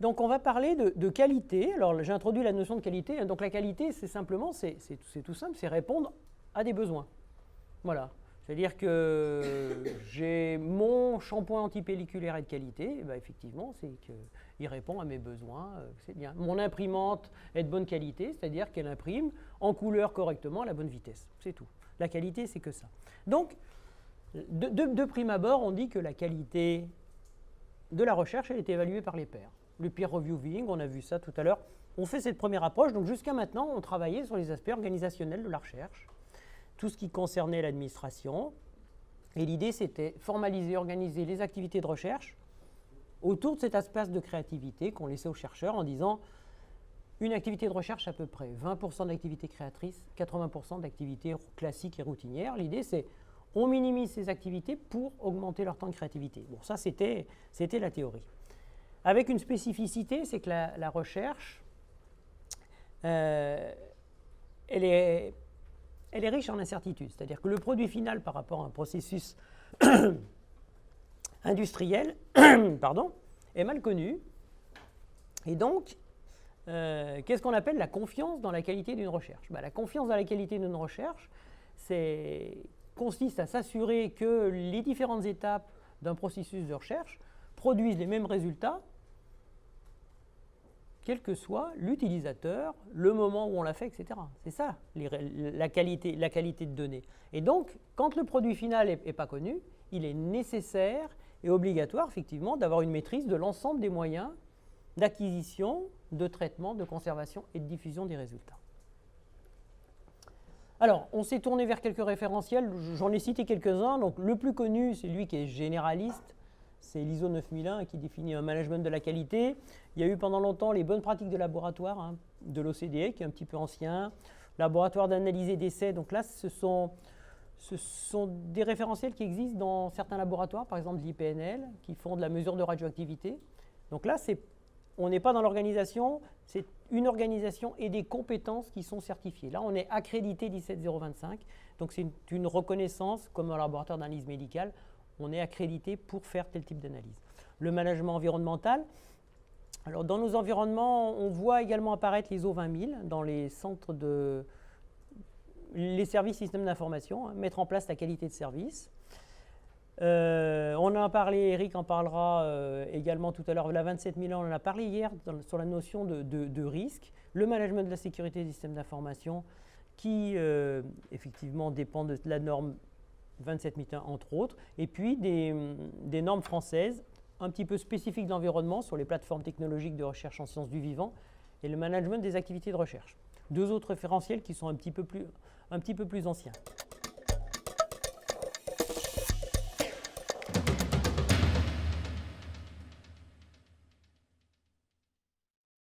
Donc on va parler de qualité. Alors j'ai introduit la notion de qualité. Donc la qualité, c'est simplement, c'est tout simple, c'est répondre à des besoins. Voilà. C'est-à-dire que j'ai mon shampoing antipelliculaire est de qualité, et bien effectivement, c'est qu'il répond à mes besoins, c'est bien. Mon imprimante est de bonne qualité, c'est-à-dire qu'elle imprime en couleur correctement à la bonne vitesse. C'est tout. La qualité, c'est que ça. Donc, de prime abord, on dit que la qualité de la recherche, elle est évaluée par les pairs. Le peer reviewing, on a vu ça tout à l'heure. On fait cette première approche. Donc jusqu'à maintenant, on travaillait sur les aspects organisationnels de la recherche, tout ce qui concernait l'administration. Et l'idée, c'était formaliser, organiser les activités de recherche autour de cet espace de créativité qu'on laissait aux chercheurs en disant une activité de recherche à peu près 20% d'activités créatrices, 80% d'activités classiques et routinières. L'idée, c'est on minimise ces activités pour augmenter leur temps de créativité. Bon, ça, c'était la théorie. Avec une spécificité, c'est que la recherche, elle est riche en incertitudes. C'est-à-dire que le produit final par rapport à un processus industriel est mal connu. Et donc, qu'est-ce qu'on appelle la confiance dans la qualité d'une recherche? La confiance dans la qualité d'une recherche, consiste à s'assurer que les différentes étapes d'un processus de recherche produisent les mêmes résultats, quel que soit l'utilisateur, le moment où on l'a fait, etc. C'est ça, la qualité de données. Et donc, quand le produit final n'est pas connu, il est nécessaire et obligatoire, effectivement, d'avoir une maîtrise de l'ensemble des moyens d'acquisition, de traitement, de conservation et de diffusion des résultats. Alors, on s'est tourné vers quelques référentiels, j'en ai cité quelques-uns. Donc, le plus connu, c'est lui qui est généraliste, c'est l'ISO 9001 qui définit un management de la qualité. Il y a eu pendant longtemps les bonnes pratiques de laboratoire de l'OCDE, qui est un petit peu ancien, laboratoire d'analyse et d'essai. Donc là, ce sont des référentiels qui existent dans certains laboratoires, par exemple l'IPNL, qui font de la mesure de radioactivité. Donc là, on n'est pas dans l'organisation, c'est une organisation et des compétences qui sont certifiées. Là, on est accrédité 17025, donc c'est une reconnaissance comme un laboratoire d'analyse médicale. On est accrédité pour faire tel type d'analyse. Le management environnemental. Alors, dans nos environnements, on voit également apparaître l'ISO 20000 dans les centres les services systèmes d'information, mettre en place la qualité de service. On en a parlé, Eric en parlera également tout à l'heure, la 27001, on en a parlé hier sur la notion de risque, le management de la sécurité des systèmes d'information qui effectivement dépend de la norme 27001 entre autres, et puis des normes françaises un petit peu spécifiques de l'environnement sur les plateformes technologiques de recherche en sciences du vivant et le management des activités de recherche. Deux autres référentiels qui sont un petit peu plus anciens.